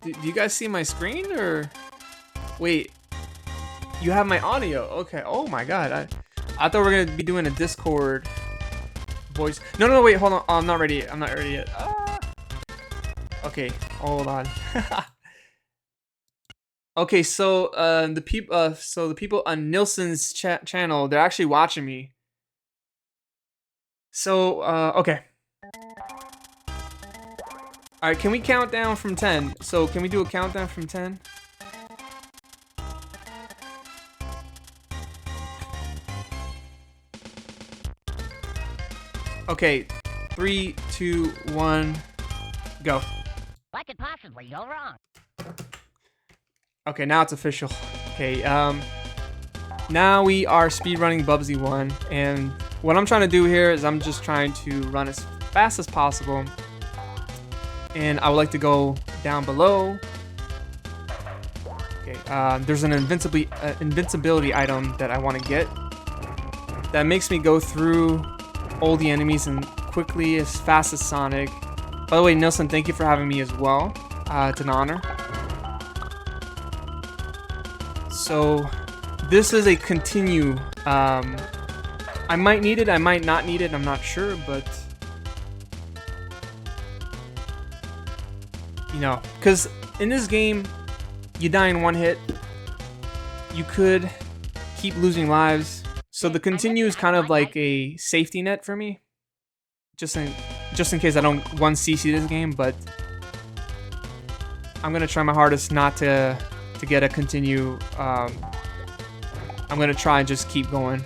Do you guys see my screen or? Wait, you have my audio. Okay. Oh my god. I thought we were gonna be doing a Discord voice. No, wait, hold on. Oh, I'm not ready. I'm not ready yet. Okay, hold on. Okay, so the people on Nilsson's channel, they're actually watching me. So okay. All right, can we count down from 10? So can we do a countdown from 10? Okay, 3, 2, 1, go. What could possibly go wrong? Okay, now it's official. Okay, now we are speedrunning Bubsy 1, and what I'm trying to do here is I'm just trying to run as fast as possible. And I would like to go down below. Okay, there's an invincibility item that I want to get. That makes me go through all the enemies and quickly as fast as Sonic. By the way, Nilsson, thank you for having me as well. It's an honor. So this is a continue. I might need it, I might not need it, I'm not sure, but you know, because in this game, you die in one hit. You could keep losing lives. So the continue is kind of like a safety net for me. Just in case I don't 1cc this game, but I'm gonna try my hardest not to get a continue. I'm gonna try and just keep going.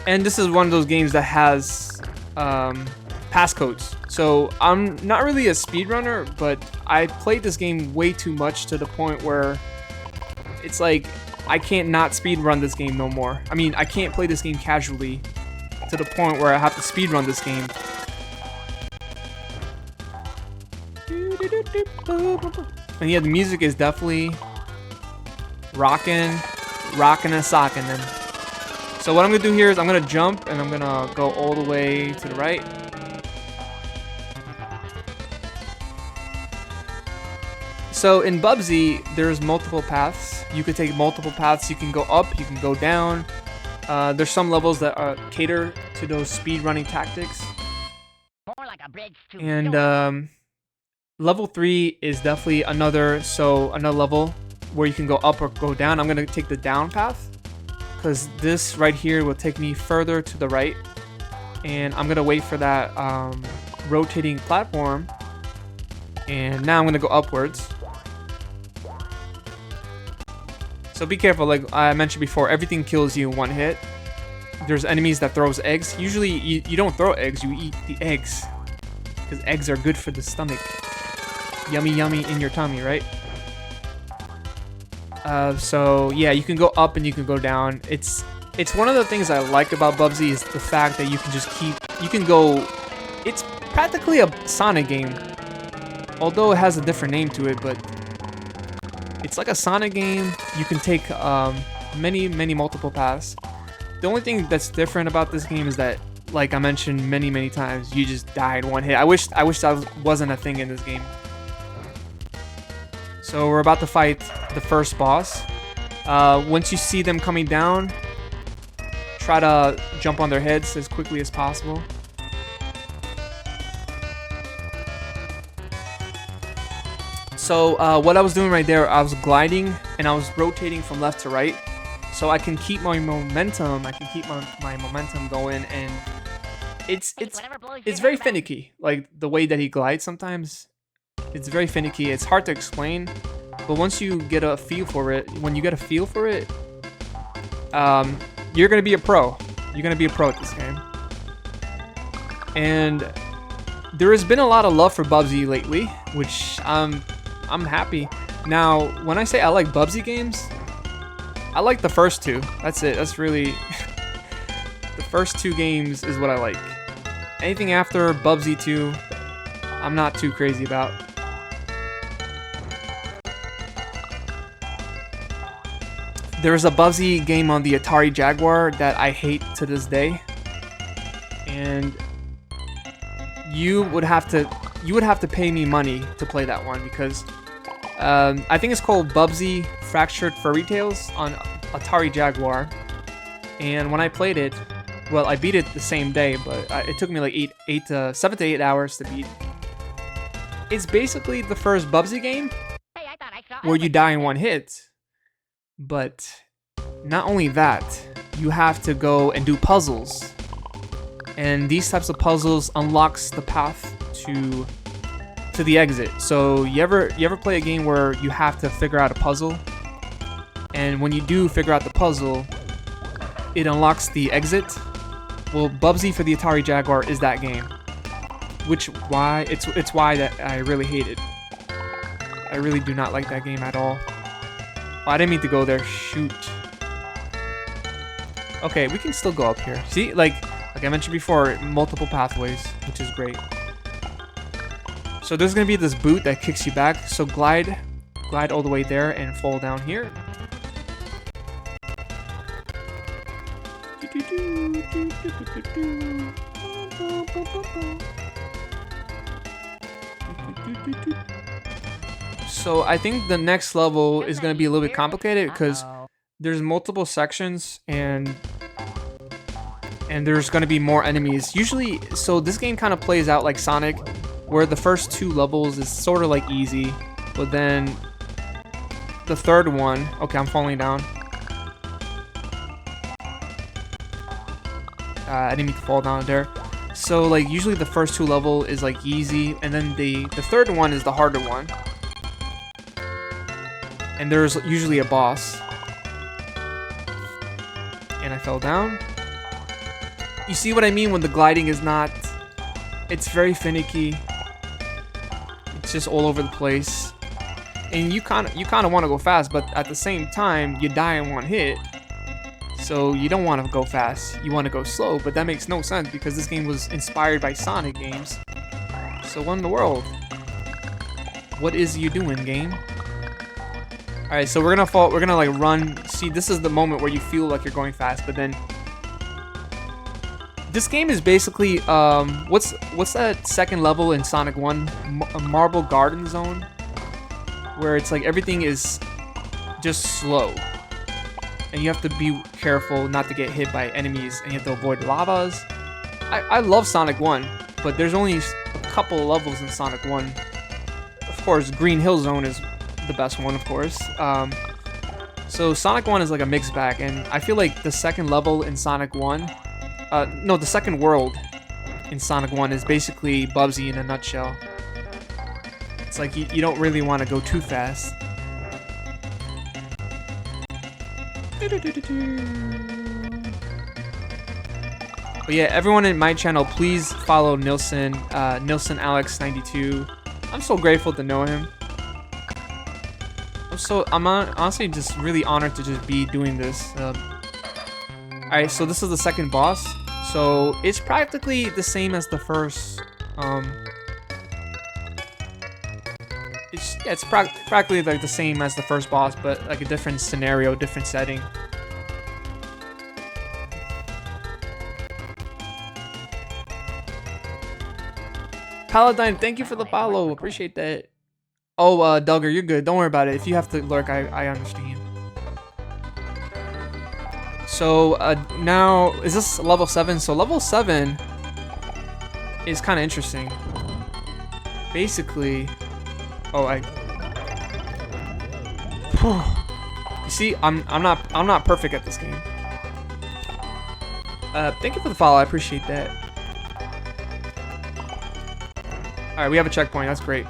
And this is one of those games that has passcodes. So I'm not really a speedrunner, but I played this game way too much to the point where it's like I can't not speedrun this game no more. I mean, I can't play this game casually to the point where I have to speedrun this game. And yeah, the music is definitely rocking and socking them. So what I'm gonna do here is I'm gonna jump and I'm gonna go all the way to the right. So in Bubsy, there's multiple paths. You could take multiple paths. You can go up, you can go down. There's some levels that cater to those speedrunning tactics. More like a bridge to And level 3 is definitely another level where you can go up or go down. I'm gonna take the down path because this right here will take me further to the right, and I'm gonna wait for that rotating platform. And now I'm gonna go upwards. So be careful, like I mentioned before, everything kills you in one hit. There's enemies that throws eggs. Usually you don't throw eggs, you eat the eggs. Because eggs are good for the stomach. Yummy yummy in your tummy, right? So yeah, you can go up and you can go down. It's one of the things I like about Bubsy is the fact that you can just it's practically a Sonic game. Although it has a different name to it, but it's like a Sonic game. You can take many multiple paths. The only thing that's different about this game is that, like I mentioned many times, you just die in one hit. I wish that wasn't a thing in this game. So we're about to fight the first boss. Once you see them coming down, try to jump on their heads as quickly as possible. So what I was doing right there, I was gliding and I was rotating from left to right, so I can keep my momentum. I can keep my momentum going, and it's very finicky. Like the way that he glides sometimes, it's very finicky. It's hard to explain, but once you get a feel for it, you're gonna be a pro. You're gonna be a pro at this game. And there has been a lot of love for Bubsy lately, which I'm happy. Now, when I say I like Bubsy games, I like the first two. That's it. That's really the first two games is what I like. Anything after Bubsy 2, I'm not too crazy about. There's a Bubsy game on the Atari Jaguar that I hate to this day, and you would have to pay me money to play that one, because I think it's called Bubsy Fractured Furry Tales on Atari Jaguar. And when I played it, well, I beat it the same day, but it took me like 7 to 8 hours to beat. It's basically the first Bubsy game Hey, I thought I saw where you die in one hit. But not only that, you have to go and do puzzles. And these types of puzzles unlocks the path to the exit. So you ever play a game where you have to figure out a puzzle? And when you do figure out the puzzle, it unlocks the exit. Well, Bubsy for the Atari Jaguar is that game. It's why that I really hate it. I really do not like that game at all. Oh, I didn't mean to go there. Shoot. Okay, we can still go up here. See, like I mentioned before, multiple pathways, which is great. So there's gonna be this boot that kicks you back. So glide all the way there and fall down here. So I think the next level is going to be a little bit complicated because there's multiple sections and there's going to be more enemies. Usually, so this game kind of plays out like Sonic, where the first 2 levels is sort of like easy, but then the third one, okay, I'm falling down. I didn't mean to fall down there. So like usually the first 2 level is like easy, and then the third one is the harder one. And there's usually a boss. And I fell down. You see what I mean when the gliding is not... It's very finicky. It's just all over the place. And you kind of want to go fast, but at the same time, you die in one hit. So you don't want to go fast. You want to go slow, but that makes no sense because this game was inspired by Sonic games. So what in the world? What is you doing, game? Alright, so we're gonna like run. See, this is the moment where you feel like you're going fast, but then this game is basically what's that second level in Sonic 1? A Marble Garden Zone, where it's like everything is just slow. And you have to be careful not to get hit by enemies, and you have to avoid lavas. I love Sonic 1, but there's only a couple of levels in Sonic 1. Of course, Green Hill Zone is the best one, of course. So Sonic 1 is like a mixed bag, and I feel like the second level in Sonic 1, no, the second world in Sonic 1 is basically Bubsy in a nutshell. It's like you don't really want to go too fast. But yeah, everyone in my channel, please follow Nilson, Nilson Alex 92. I'm so grateful to know him. I'm honestly just really honored to just be doing this. Alright, so this is the second boss. So it's practically the same as the first. It's practically like the same as the first boss, but like a different scenario, different setting. Paladine, thank you for the follow. Appreciate that. Oh, Duggar, you're good. Don't worry about it. If you have to lurk, I understand. So, now, is this level 7? So, level 7 is kind of interesting. Basically... Oh, You see, I'm not perfect at this game. Thank you for the follow. I appreciate that. Alright, we have a checkpoint. That's great.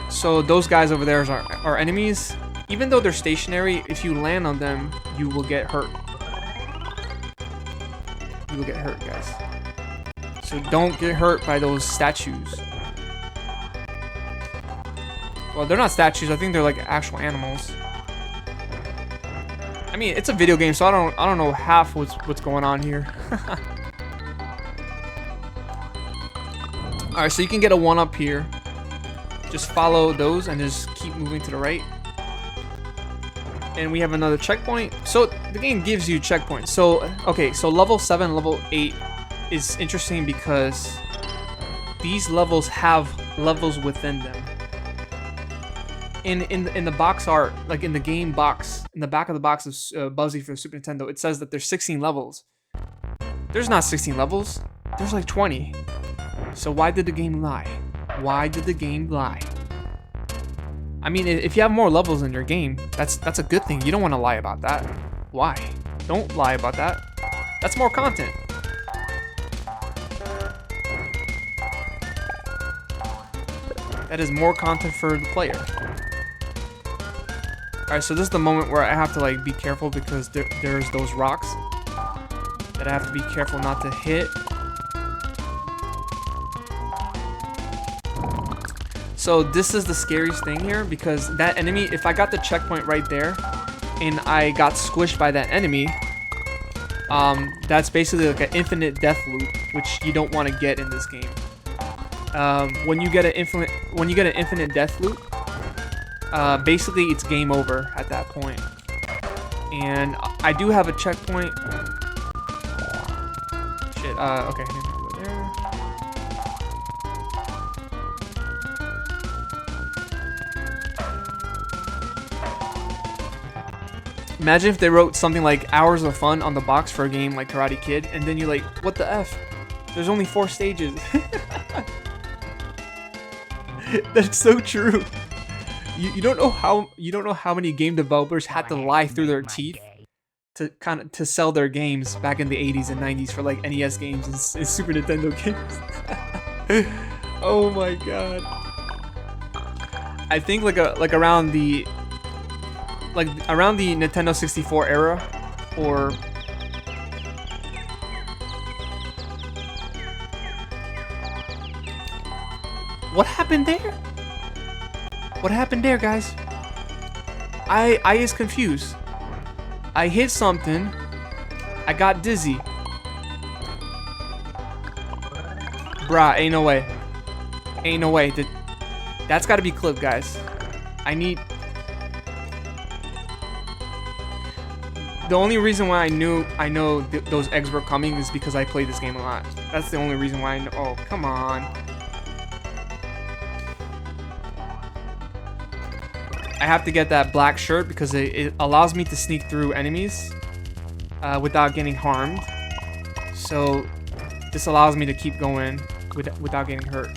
So those guys over there are enemies. Even though they're stationary, if you land on them, you will get hurt. You will get hurt, guys. So don't get hurt by those statues. Well, they're not statues. I think they're like actual animals. I mean, it's a video game, so I don't know half what's going on here. All right, so you can get a 1-up here. Just follow those and just keep moving to the right. And we have another checkpoint. So the game gives you checkpoints. So, okay, so level 7, level 8 is interesting because these levels have levels within them. In the box art, like in the game box, in the back of the box of Bubsy for the Super Nintendo, it says that there's 16 levels. There's not 16 levels. There's like 20. So why did the game lie? Why did the game lie? I mean, if you have more levels in your game, that's a good thing. You don't want to lie about that. Why? Don't lie about that. That's more content. That is more content for the player. Alright, so this is the moment where I have to like be careful because there's those rocks that I have to be careful not to hit. So this is the scariest thing here because that enemy, if I got the checkpoint right there and I got squished by that enemy, that's basically like an infinite death loop, which you don't want to get in this game. When you get an infinite death loop, basically it's game over at that point. And I do have a checkpoint. Shit. Okay. Go there. Imagine if they wrote something like hours of fun on the box for a game like Karate Kid, and then you're like, what the F? There's only 4 stages. That's so true. You don't know how many game developers had to lie through their teeth to sell their games back in the 80s and 90s for like NES games and Super Nintendo games. Oh my god. I think like around the Nintendo 64 era, or what happened there? What happened there, guys? I is confused. I hit something. I got dizzy. Bruh, ain't no way. Ain't no way. That's gotta be clipped, guys. The only reason why I know those eggs were coming is because I played this game a lot. That's the only reason why I know. Oh, come on. I have to get that black shirt because it allows me to sneak through enemies without getting harmed. So this allows me to keep going without getting hurt.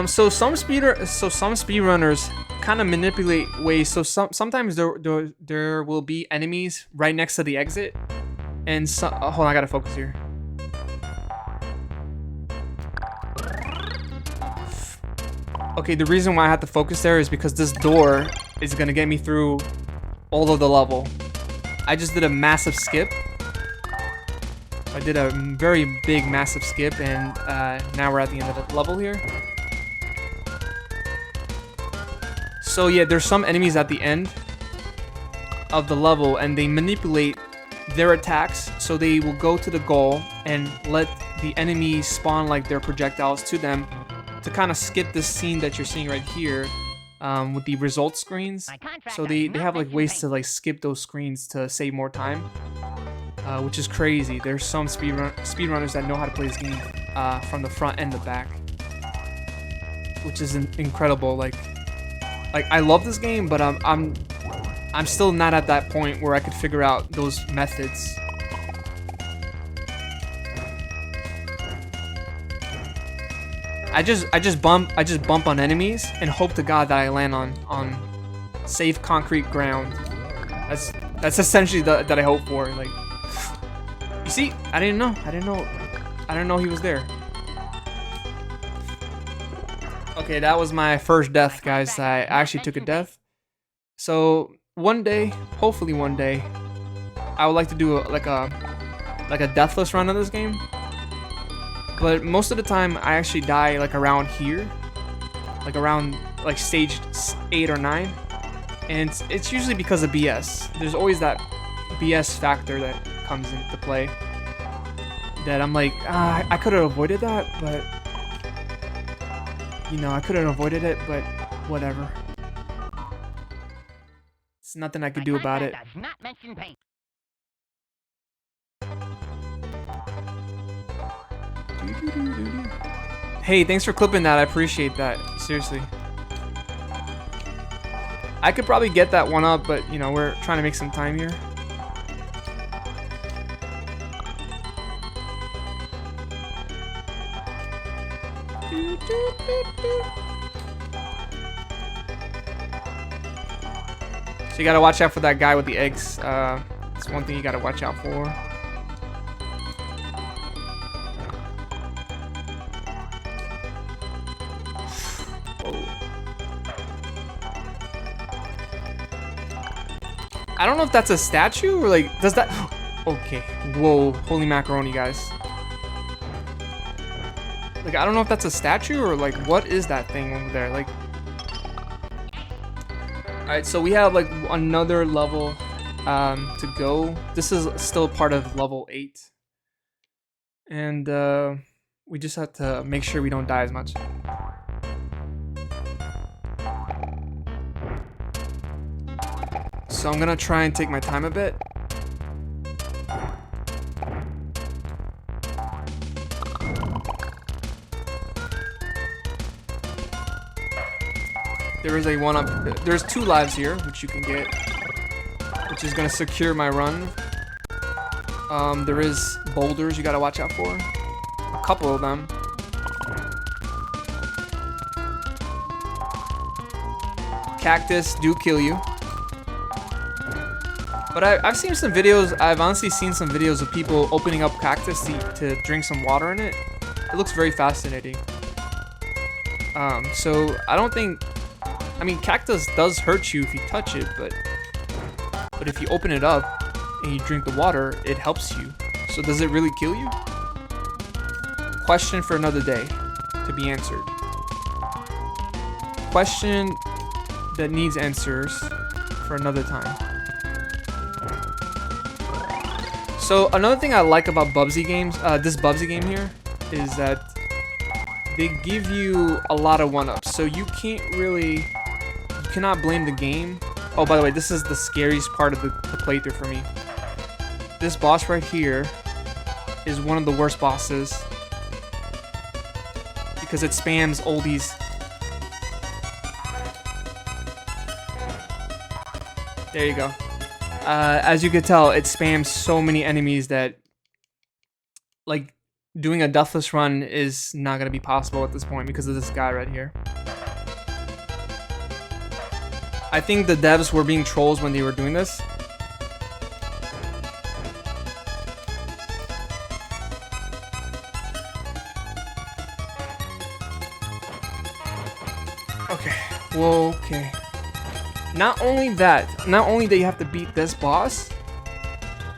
So some speedrunners kind of manipulate ways. So sometimes there will be enemies right next to the exit, and hold on, I gotta focus here. Okay, the reason why I have to focus there is because this door is gonna get me through all of the level. I just did a massive skip. I did a very big, massive skip, and now we're at the end of the level here. So yeah, there's some enemies at the end of the level, and they manipulate their attacks, so they will go to the goal and let the enemy spawn like their projectiles to them to kind of skip this scene that you're seeing right here with the result screens. So they have like ways to like skip those screens to save more time, which is crazy. There's some speedrunners that know how to play this game from the front and the back, which is incredible. Like I love this game, but I'm still not at that point where I could figure out those methods. I just bump on enemies and hope to God that I land on safe concrete ground. That's essentially that I hope for. Like, you see, I didn't know he was there. Okay, that was my first death, guys. I actually took a death. So one day, hopefully one day, I would like to do like a deathless run of this game. But most of the time, I actually die like around here, like around like stage 8 or 9, and it's usually because of BS. There's always that BS factor that comes into play. That I'm like, I could have avoided that, but. You know, I could have avoided it, but whatever. There's nothing I could do about it. Does not mention pain. Hey, thanks for clipping that. I appreciate that. Seriously. I could probably get that one up, but you know, we're trying to make some time here. So you gotta watch out for that guy with the eggs. It's one thing you gotta watch out for. I don't know if that's a statue or like, does that... Okay, whoa, holy macaroni, guys. Like, I don't know if that's a statue or like, what is that thing over there? Like... Alright, so we have like another level to go. This is still part of level 8. And we just have to make sure we don't die as much. So I'm gonna try and take my time a bit. There is a one up. There's 2 lives here, which you can get, which is gonna secure my run. There is boulders you gotta watch out for. A couple of them. Cactus do kill you. But I've seen some videos, I've honestly seen some videos of people opening up cactus to drink some water in it. It looks very fascinating. So I don't think, I mean, cactus does hurt you if you touch it, but if you open it up and you drink the water, it helps you. So does it really kill you? Question for another day to be answered. Question that needs answers for another time. So another thing I like about Bubsy games, this Bubsy game here, is that they give you a lot of one-ups. So you cannot blame the game. Oh, by the way, this is the scariest part of the playthrough for me. This boss right here is one of the worst bosses because it spams oldies. There you go. As you can tell, it spams so many enemies that, like, doing a deathless run is not going to be possible at this point because of this guy right here. I think the devs were being trolls when they were doing this. Okay. Whoa, okay. Not only that you have to beat this boss,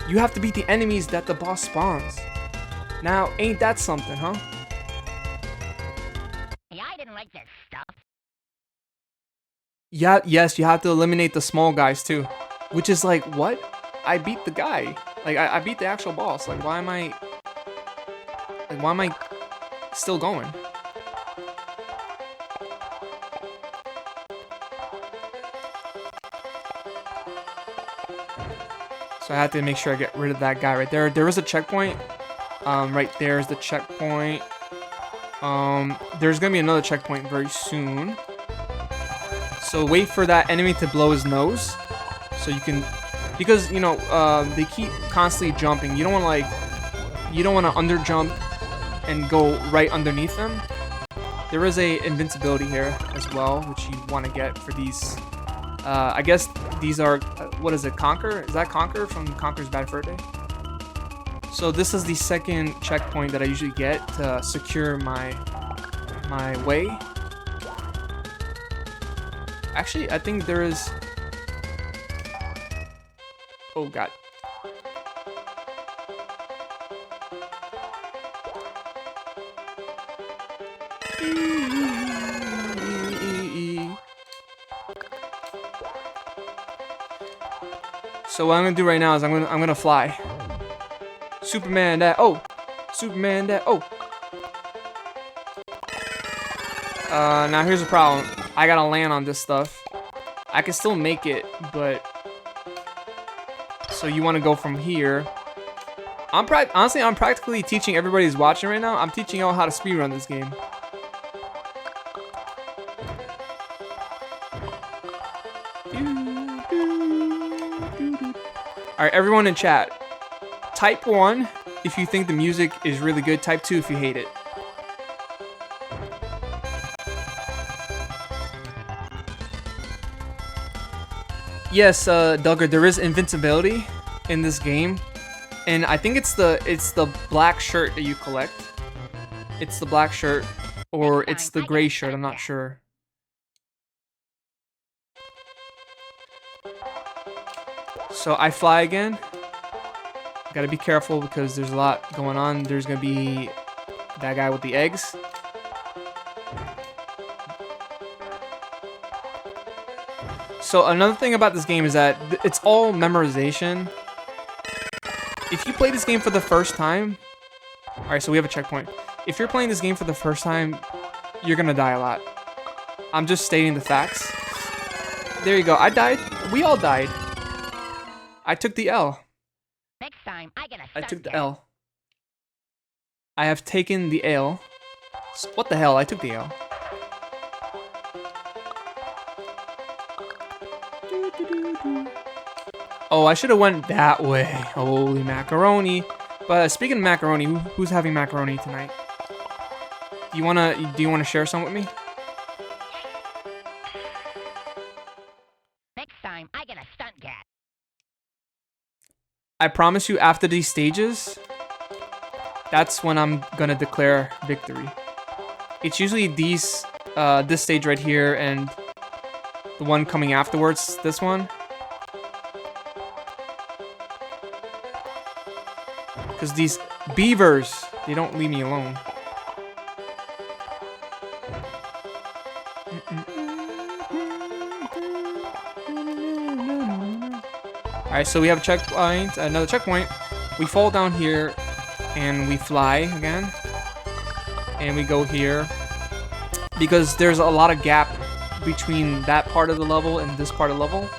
you have to beat the enemies that the boss spawns. Now, ain't that something, huh? Yeah, I didn't like this stuff. Yeah, yes, you have to eliminate the small guys too. Which is like, what? I beat the guy. Like, I beat the actual boss. Like, why am I still going? So I had to make sure I get rid of that guy right there. There is a checkpoint. Right there's the checkpoint. There's gonna be another checkpoint very soon. So wait for that enemy to blow his nose. So you can, because you know they keep constantly jumping. You don't want to under jump and go right underneath them. There is a invincibility here as well, which you want to get for these. I guess these are, what is it, Conquer? Is that Conquer from Conquer's Bad Fur Day? So this is the second checkpoint that I usually get to secure my way. Actually, I think there is... Oh, God. So what I'm gonna do right now is I'm gonna fly. Superman that, oh! Superman that, oh! Now here's the problem. I gotta land on this stuff. I can still make it, but So you want to go from here. Honestly, I'm practically teaching everybody who's watching right now. I'm teaching y'all how to speedrun this game. Alright, everyone in chat. Type 1 if you think the music is really good. Type 2 if you hate it. Yes, Duggar, there is invincibility in this game. And I think it's the black shirt that you collect. It's the black shirt, or it's the gray shirt, I'm not sure. So I fly again. Gotta be careful because there's a lot going on. There's gonna be that guy with the eggs. So another thing about this game is that it's all memorization. If you play this game for the first time... Alright, so we have a checkpoint. If you're playing this game for the first time, you're gonna die a lot. I'm just stating the facts. There you go. I died. We all died. I took the L. Next time, I took the L. I have taken the L. What the hell? I took the L. Oh, I should have went that way. Holy macaroni. But speaking of macaroni, who's having macaroni tonight? Do you wanna share some with me? Next time, I get a stunt cat. I promise you, after these stages, that's when I'm gonna declare victory. It's usually this stage right here and the one coming afterwards, this one. Because these beavers, they don't leave me alone. Alright, so we have a checkpoint, another checkpoint. We fall down here and we fly again. And we go here. Because there's a lot of gap between that part of the level and this part of the level.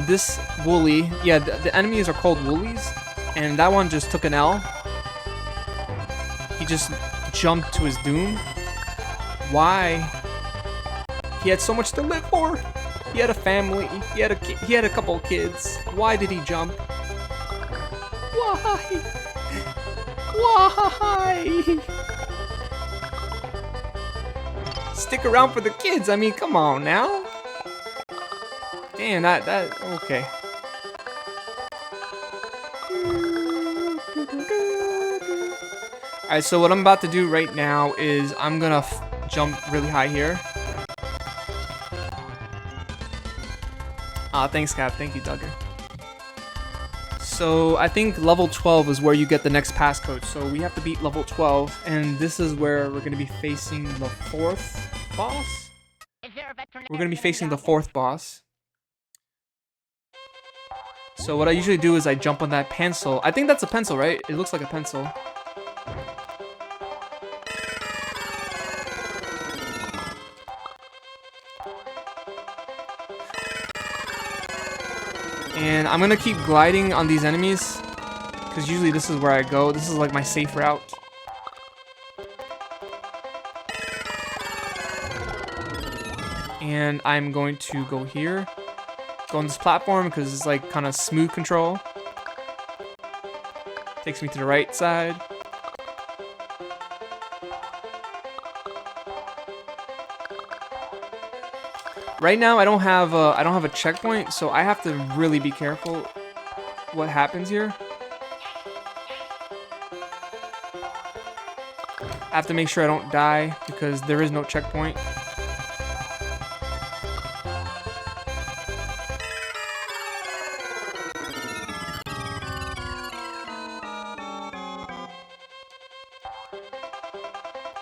This woolly, yeah, the enemies are called woolies. And that one just took an L. He just jumped to his doom. Why? He had so much to live for. He had a family. He had a couple kids. Why did he jump? Why? Why? Stick around for the kids. I mean, come on now. Damn, okay. Alright, so what I'm about to do right now is I'm gonna jump really high here. Thanks, Cap. Thank you, Duggar. So I think level 12 is where you get the next passcode. So we have to beat level 12, and this is where we're gonna be facing the fourth boss. We're gonna be facing the fourth boss. So what I usually do is I jump on that pencil. I think that's a pencil, right? It looks like a pencil. And I'm gonna keep gliding on these enemies, because usually this is where I go. This is like my safe route. And I'm going to go here. Go on this platform because it's like kind of smooth control. Takes me to the right side. Right now I don't have a checkpoint, so I have to really be careful what happens here. I have to make sure I don't die because there is no checkpoint.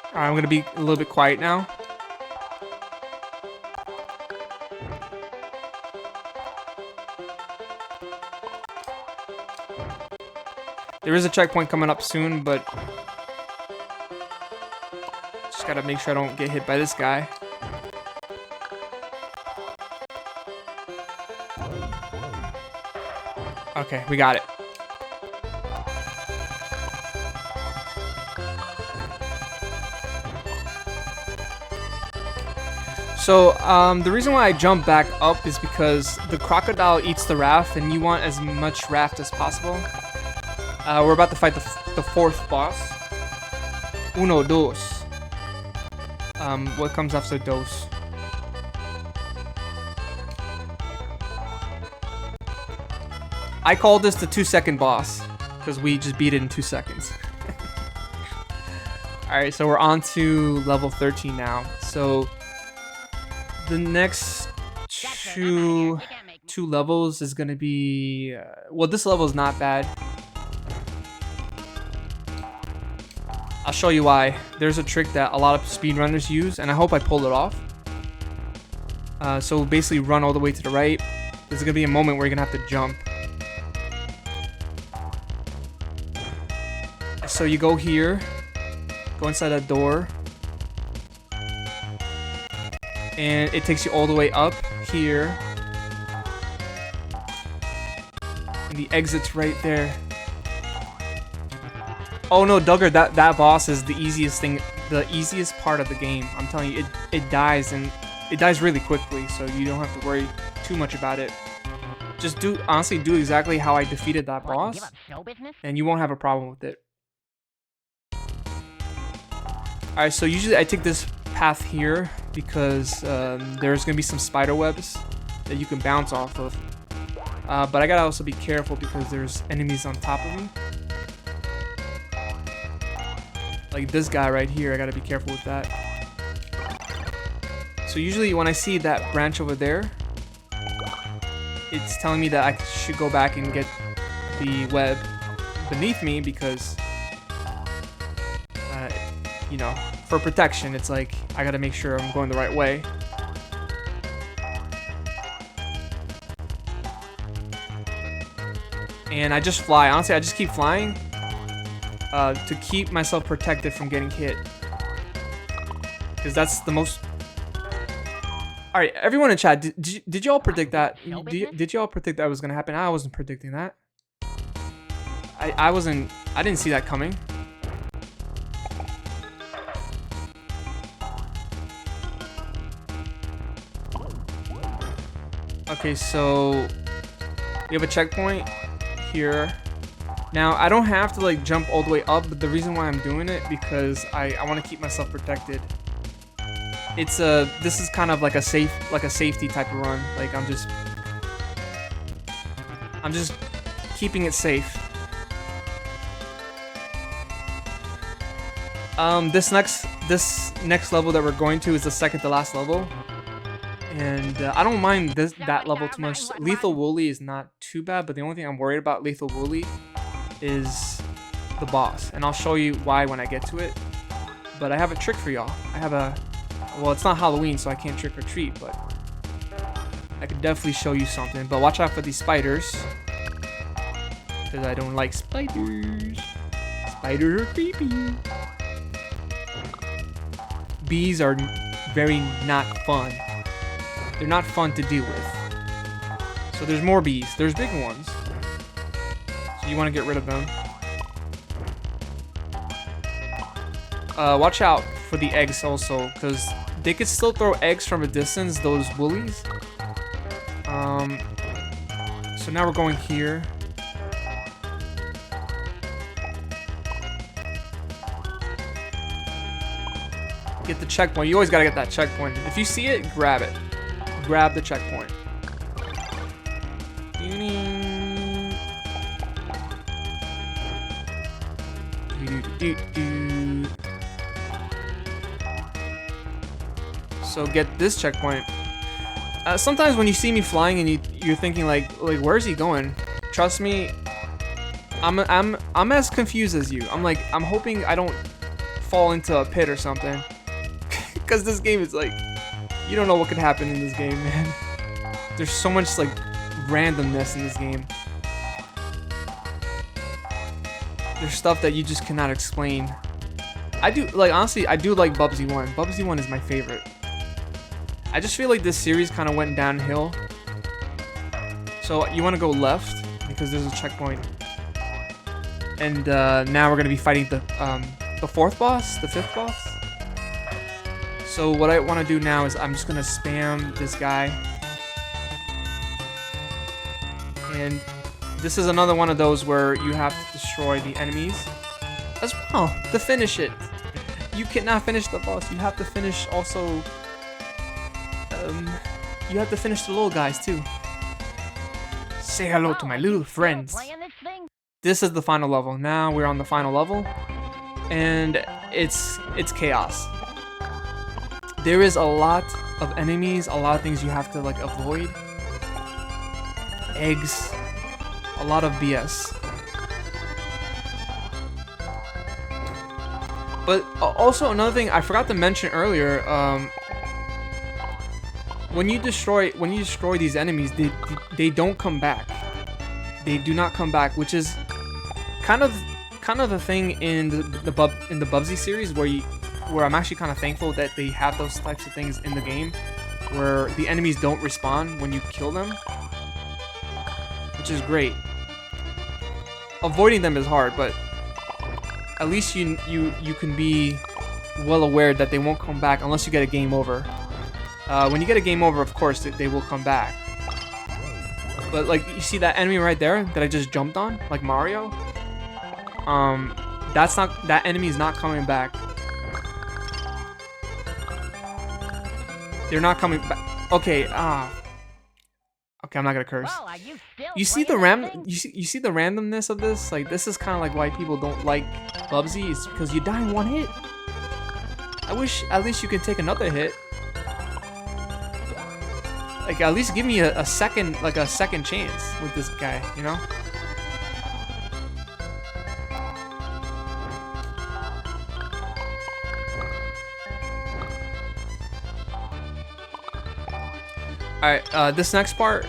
Alright, I'm gonna be a little bit quiet now. There is a checkpoint coming up soon, but just gotta make sure I don't get hit by this guy. Okay, we got it. So, the reason why I jump back up is because the crocodile eats the raft, and you want as much raft as possible. We're about to fight the fourth boss. Uno, dos. What comes after dos? I call this the 2-second boss, because we just beat it in 2 seconds. Alright, so we're on to level 13 now. So, the next two levels is going to be... well, this level is not bad. I'll show you why. There's a trick that a lot of speedrunners use, and I hope I pull it off. So basically run all the way to the right. There's going to be a moment where you're going to have to jump. So you go here, go inside that door, and it takes you all the way up here. And the exit's right there. Oh no, Duggar, that boss is the easiest thing, the easiest part of the game. I'm telling you, it dies, and it dies really quickly, so you don't have to worry too much about it. Just honestly do exactly how I defeated that boss, and you won't have a problem with it. Alright, so usually I take this path here because there's gonna be some spider webs that you can bounce off of. But I gotta also be careful because there's enemies on top of me. Like this guy right here, I gotta be careful with that. So usually when I see that branch over there, it's telling me that I should go back and get the web beneath me because, you know, for protection, it's like I gotta make sure I'm going the right way. And I just fly. Honestly, I just keep flying to keep myself protected from getting hit. Because that's the most... Alright, everyone in chat, did y'all predict that? Did y'all predict that was going to happen? I wasn't predicting that. I didn't see that coming. Okay, so we have a checkpoint here. Now, I don't have to like jump all the way up, but the reason why I'm doing it because I want to keep myself protected. It's this is kind of like a safety type of run. Like I'm just keeping it safe. This next level that we're going to is the second to last level. And I don't mind that level too much. Lethal Wooly is not too bad, but the only thing I'm worried about Lethal Wooly is the boss. And I'll show you why when I get to it. But I have a trick for y'all. Well, it's not Halloween, so I can't trick or treat, but I could definitely show you something. But watch out for these spiders, because I don't like spiders. Spiders are creepy. Bees are very not fun. They're not fun to deal with. So there's more bees. There's big ones. So you want to get rid of them. Watch out for the eggs also, because they could still throw eggs from a distance, those woolies. So now we're going here. Get the checkpoint. You always gotta get that checkpoint. If you see it, grab it. Grab the checkpoint. So get this checkpoint. Sometimes when you see me flying and you're thinking like where's he going? Trust me, I'm as confused as you. I'm hoping I don't fall into a pit or something. Because this game is like, you don't know what could happen in this game, man. There's so much like randomness in this game. There's stuff that you just cannot explain. Honestly, I do like Bubsy 1. Bubsy 1 is my favorite. I just feel like this series kind of went downhill. So you want to go left, because there's a checkpoint. And now we're gonna be fighting the 4th boss, the 5th boss. So what I want to do now is I'm just gonna spam this guy, and this is another one of those where you have to destroy the enemies as well to finish it. You cannot finish the boss. You have to finish also. You have to finish the little guys too. Say hello to my little friends. This is the final level. Now we're on the final level, and it's chaos. There is a lot of enemies, a lot of things you have to like avoid. Eggs, a lot of BS. But also another thing I forgot to mention earlier, when you destroy these enemies, they don't come back. They do not come back, which is kind of the thing in the Bubsy series where I'm actually kind of thankful that they have those types of things in the game, where the enemies don't respawn when you kill them, which is great. Avoiding them is hard, but at least you can be well aware that they won't come back unless you get a game over. When you get a game over, of course, they will come back. But like, you see that enemy right there that I just jumped on, like Mario? That enemy is not coming back. They're not coming back. Okay, okay, I'm not gonna curse. Well, You see the randomness of this? Like, this is kind of like why people don't like Bubsy, is because you die in one hit. I wish at least you could take another hit. Like, at least give me a second chance with this guy, you know? Alright, this next part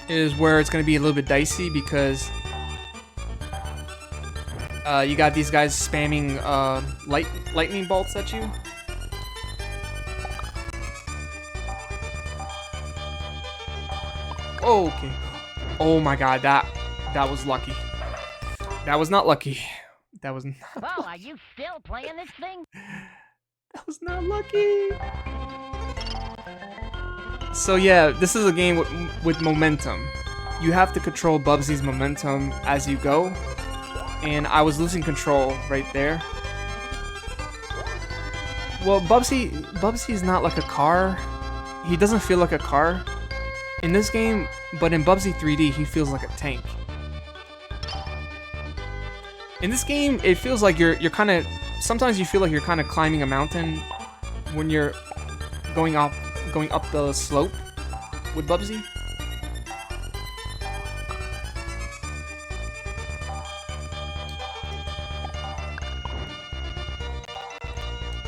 is where it's going to be a little bit dicey because you got these guys spamming lightning bolts at you. Oh, okay. Oh my god, that was lucky. That was not lucky. That was not Well, are you still playing this thing? That was not lucky. So yeah, this is a game with momentum. You have to control Bubsy's momentum as you go. And I was losing control right there. Well, Bubsy is not like a car. He doesn't feel like a car in this game, but in Bubsy 3D, he feels like a tank. In this game, it feels like you're kind of... Sometimes you feel like you're kind of climbing a mountain when you're going up the slope with Bubsy.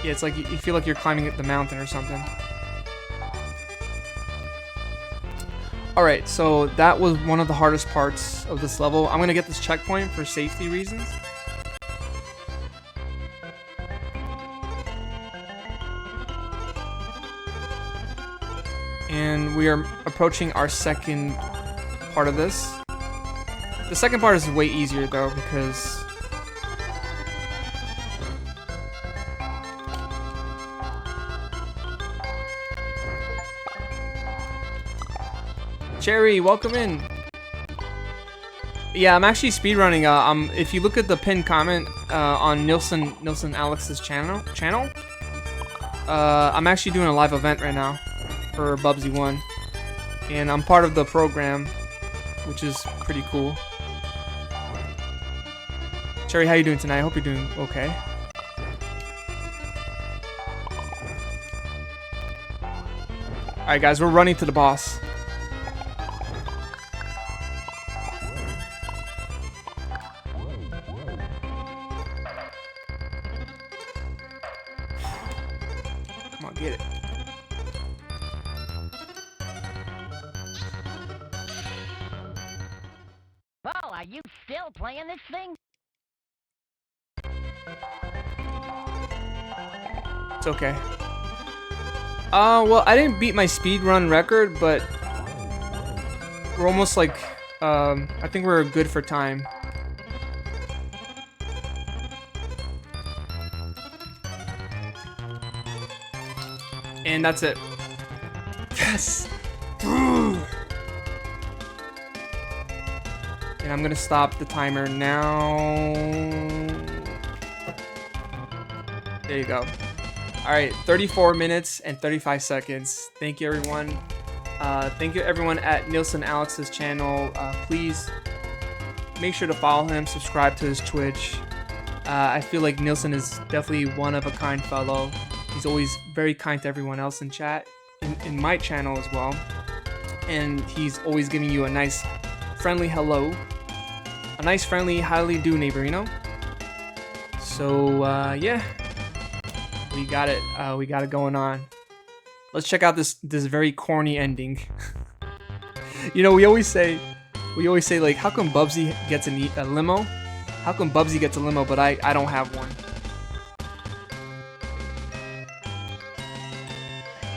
Yeah, it's like you feel like you're climbing the mountain or something. Alright, so that was one of the hardest parts of this level. I'm gonna get this checkpoint for safety reasons. And we are approaching our second part of this. The second part is way easier though, because Cherry, welcome in. Yeah, I'm actually speedrunning. If you look at the pinned comment on Nilson Alex's channel, I'm actually doing a live event right now for Bubsy 1, and I'm part of the program, which is pretty cool. Cherry, how you doing tonight? I hope you're doing okay. Alright guys, we're running to the boss. Come on, get it. Well, are you still playing this thing? It's okay. Well, I didn't beat my speedrun record, but we're almost like I think we're good for time. And that's it. Yes! And I'm gonna stop the timer now. There you go. Alright, 34 minutes and 35 seconds. Thank you, everyone. Thank you, everyone at Nilson Alex's channel. Please make sure to follow him, subscribe to his Twitch. I feel like Nilson is definitely one of a kind fellow. He's always very kind to everyone else in chat, in my channel as well. And he's always giving you a nice, friendly hello. A nice, friendly, highly do neighbor, you know? So, yeah. We got it. We got it going on. Let's check out this very corny ending. You know, we always say like, how come Bubsy gets a limo? How come Bubsy gets a limo, but I don't have one?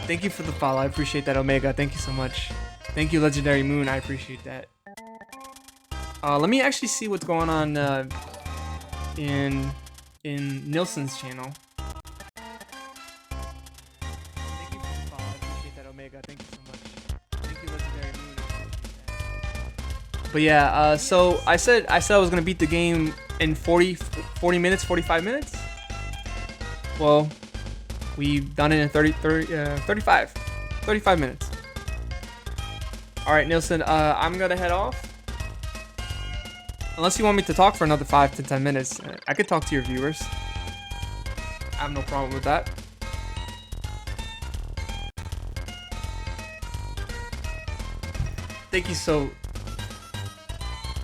Thank you for the follow. I appreciate that, Omega. Thank you so much. Thank you, Legendary Moon. I appreciate that. Let me actually see what's going on in Nilson's channel. Thank you for the follow. I appreciate that, Omega. Thank you so much. Thank you, Legendary Moon. I appreciate that. But yeah, so I said I was gonna beat the game in 40 minutes, 45 minutes. Well, we've done it in 35 minutes. All right, Nilson, I'm gonna head off. Unless you want me to talk for another 5 to 10 minutes, I could talk to your viewers. I have no problem with that. Thank you. So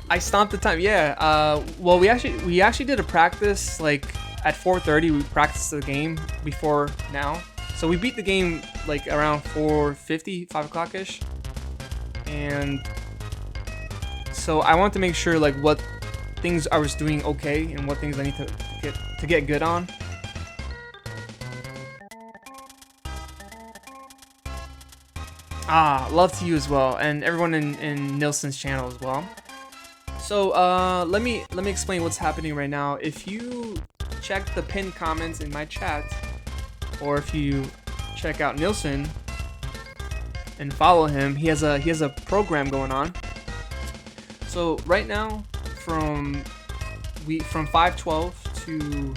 I stomped the time. Yeah. Well, we actually did a practice like at 4:30. We practiced the game before now, so we beat the game like around 4:50, 5 o'clock ish. And so I wanted to make sure like what things I was doing okay and what things I need to get good on. Love to you as well, and everyone in Nilson's channel as well. So let me explain what's happening right now. If you check the pinned comments in my chat, or if you check out Nilson and follow him, he has a program going on. So right now, from 5:12 to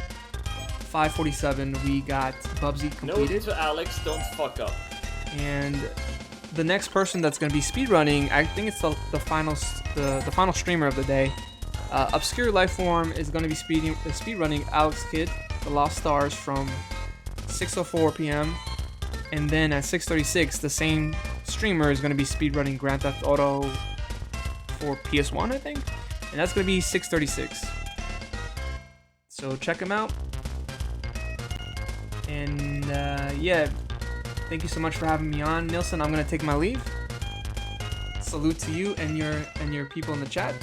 5:47, we got Bubsy completed. Note to Alex, don't fuck up. And the next person that's gonna be speedrunning, I think it's the final streamer of the day. Obscure Lifeform is gonna be speedrunning Alex Kidd, The Lost Stars, from 6:04 p.m. And then at 6:36, the same streamer is gonna be speedrunning Grand Theft Auto for PS1, I think, and that's gonna be 6:36. So check him out. And yeah, thank you so much for having me on, Nilson. I'm gonna take my leave. Salute to you and your people in the chat.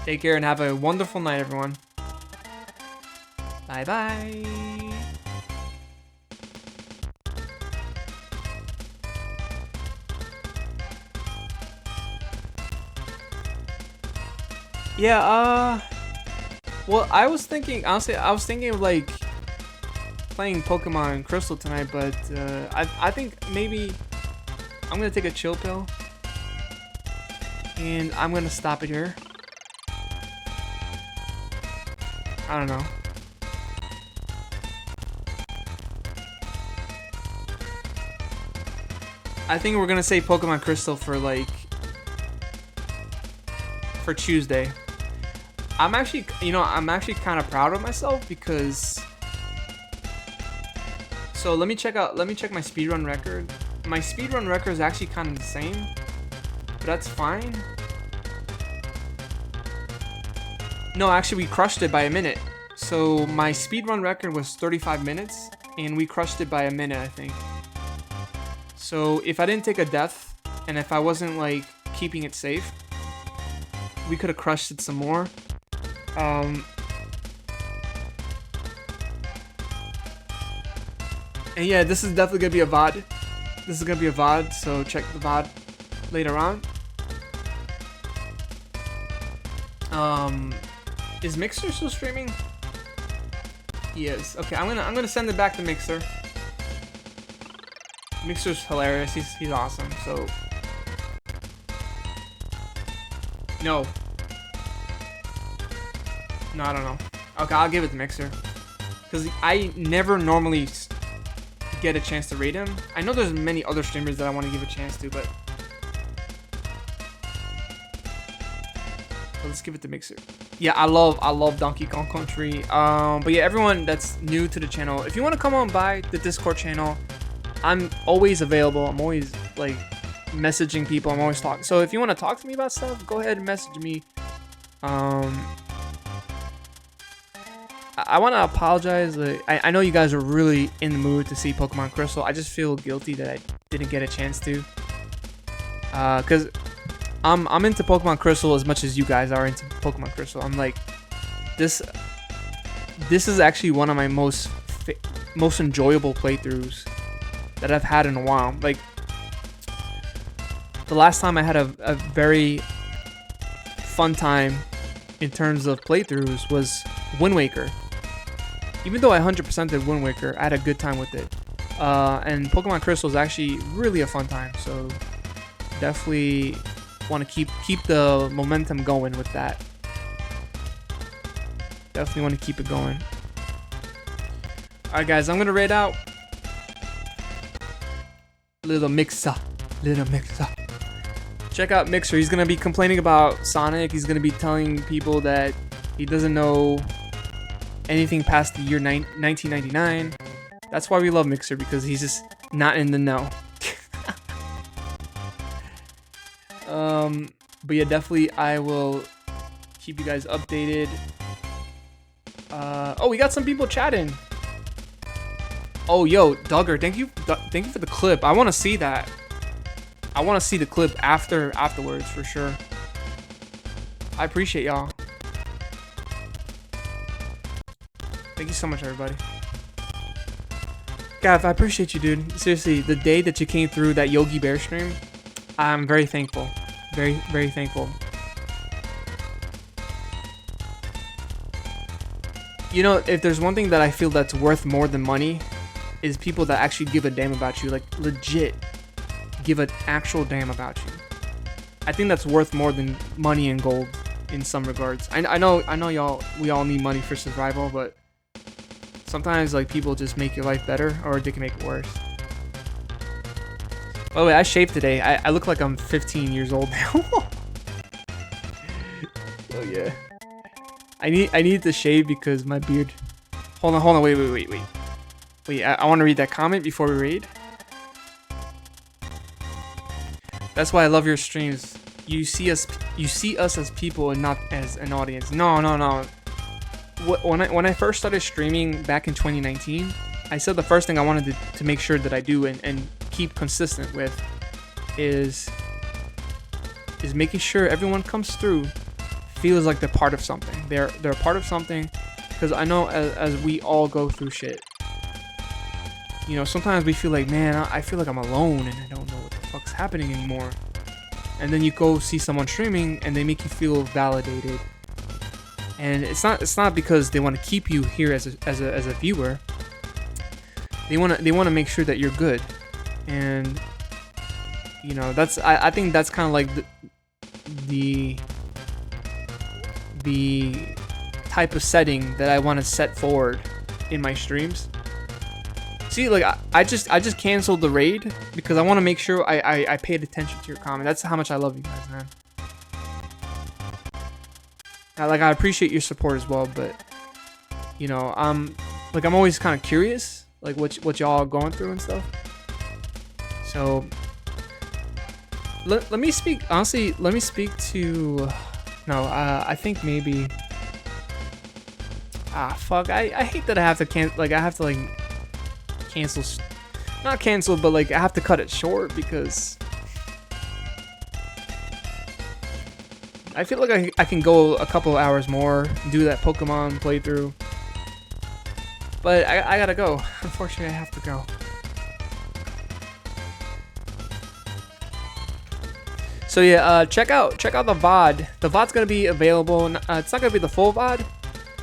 Take care and have a wonderful night, everyone. Bye bye. Yeah, well, I was thinking, honestly, of like playing Pokemon Crystal tonight, but I think maybe I'm gonna take a chill pill and I'm gonna stop it here. I don't know. I think we're gonna say Pokemon Crystal for Tuesday. I'm actually kind of proud of myself because. So let me check my speedrun record. My speedrun record is actually kind of the same, but that's fine. No, actually we crushed it by a minute. So my speedrun record was 35 minutes, and we crushed it by a minute, I think. So if I didn't take a death, and if I wasn't like keeping it safe, we could have crushed it some more. And yeah, this is definitely gonna be a VOD. This is gonna be a VOD, so check the VOD later on. Is Mixer still streaming? He is. Okay, I'm gonna send it back to Mixer. Mixer's hilarious. He's awesome. So no, I don't know. Okay, I'll give it to Mixer because I never normally get a chance to rate him. I know there's many other streamers that I want to give a chance to, but let's give it to Mixer. Yeah, I love Donkey Kong Country. But yeah, everyone that's new to the channel, if you want to come on by the Discord channel, I'm always available. I'm always like messaging people. I'm always talking. So if you want to talk to me about stuff, go ahead and message me. I want to apologize. Like, I know you guys are really in the mood to see Pokemon Crystal. I just feel guilty that I didn't get a chance to. Cause I'm into Pokemon Crystal as much as you guys are into Pokemon Crystal. I'm like, this is actually one of my most enjoyable playthroughs that I've had in a while. Like, the last time I had a very fun time in terms of playthroughs was Wind Waker. Even though I 100%ed Wind Waker, I had a good time with it. And Pokemon Crystal is actually really a fun time. So definitely want to keep the momentum going with that. Definitely want to keep it going. Alright guys, I'm gonna raid out Little Mixer. Check out Mixer. He's gonna be complaining about Sonic. He's gonna be telling people that he doesn't know anything past the year 1999. That's why we love Mixer, because he's just not in the know. But yeah, definitely I will keep you guys updated. Oh, we got some people chatting. Oh, yo, Duggar, thank you for the clip. I want to see that. I want to see the clip afterwards for sure. I appreciate y'all. Thank you so much, everybody. Gav, I appreciate you, dude. Seriously, the day that you came through that Yogi Bear stream, I'm very thankful. Very, very thankful. You know, if there's one thing that I feel that's worth more than money, is people that actually give a damn about you. Like, legit give an actual damn about you. I think that's worth more than money and gold in some regards. I know y'all, we all need money for survival, but sometimes like people just make your life better, or they can make it worse. By the way, I shaved today. I look like I'm 15 years old now. Oh yeah. I need to shave because my beard. Hold on, wait. I want to read that comment before we raid. That's why I love your streams. You see us as people and not as an audience. No. When I first started streaming back in 2019, I said the first thing I wanted to make sure that I do and keep consistent with is making sure everyone comes through feels like they're part of something. They're a part of something, because I know as we all go through shit, you know, sometimes we feel like, man, I feel like I'm alone and I don't know what the fuck's happening anymore. And then you go see someone streaming and they make you feel validated. And it's not because they want to keep you here as a viewer. They want to make sure that you're good. And you know, I think that's kind of like the type of setting that I want to set forward in my streams. See, like I just canceled the raid because I want to make sure I paid attention to your comment. That's how much I love you guys, man. I appreciate your support as well, but you know, I'm always kind of curious, like what y'all are going through and stuff. So let me speak honestly. Let me speak to I think maybe fuck. I hate that I have to cancel, not cancel, but like I have to cut it short because I feel like I can go a couple of hours more, do that Pokemon playthrough, but I gotta go. Unfortunately, I have to go. So yeah, check out the VOD. The VOD's gonna be available. It's not gonna be the full VOD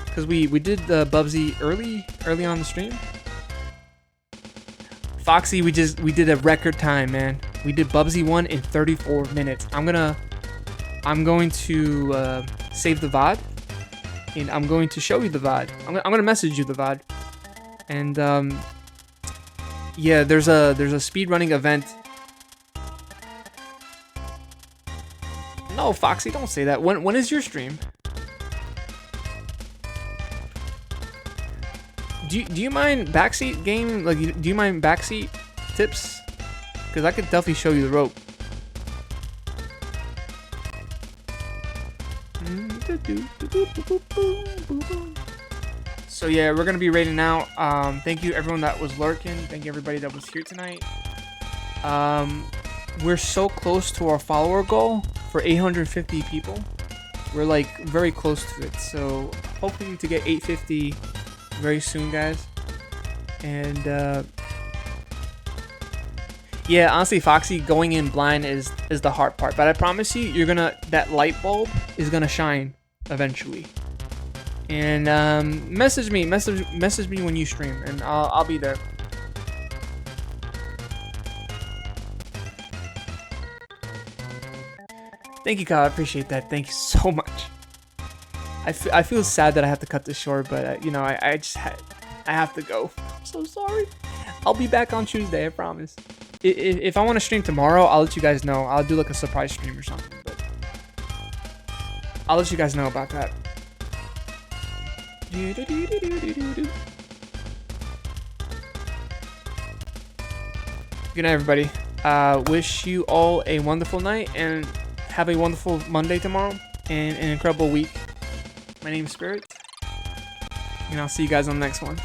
because we did the Bubsy early on the stream. Foxy, we did a record time, man. We did Bubsy 1 in 34 minutes. I'm going to save the VOD, and I'm going to show you the VOD. I'm gonna message you the VOD, and yeah, there's a speedrunning event. No, Foxy, don't say that. When is your stream? Do you mind backseat game? Like, do you mind backseat tips? Because I could definitely show you the rope. So yeah, we're gonna be raiding out. Thank you everyone that was lurking. Thank you everybody that was here tonight. We're so close to our follower goal for 850 people. We're like very close to it. So hoping to get 850 very soon, guys. And yeah, honestly, Foxy, going in blind is the hard part. But I promise you, that light bulb is gonna shine eventually. And message me when you stream, and I'll be there. Thank you, Kyle. I appreciate that. Thank you so much. I feel sad that I have to cut this short, but you know, I have to go. I'm so sorry. I'll be back on Tuesday, I promise. If I want to stream tomorrow, I'll let you guys know. I'll do like a surprise stream or something, but I'll let you guys know about that. Good night, everybody. Wish you all a wonderful night and have a wonderful Monday tomorrow and an incredible week. My name is Spirit, and I'll see you guys on the next one.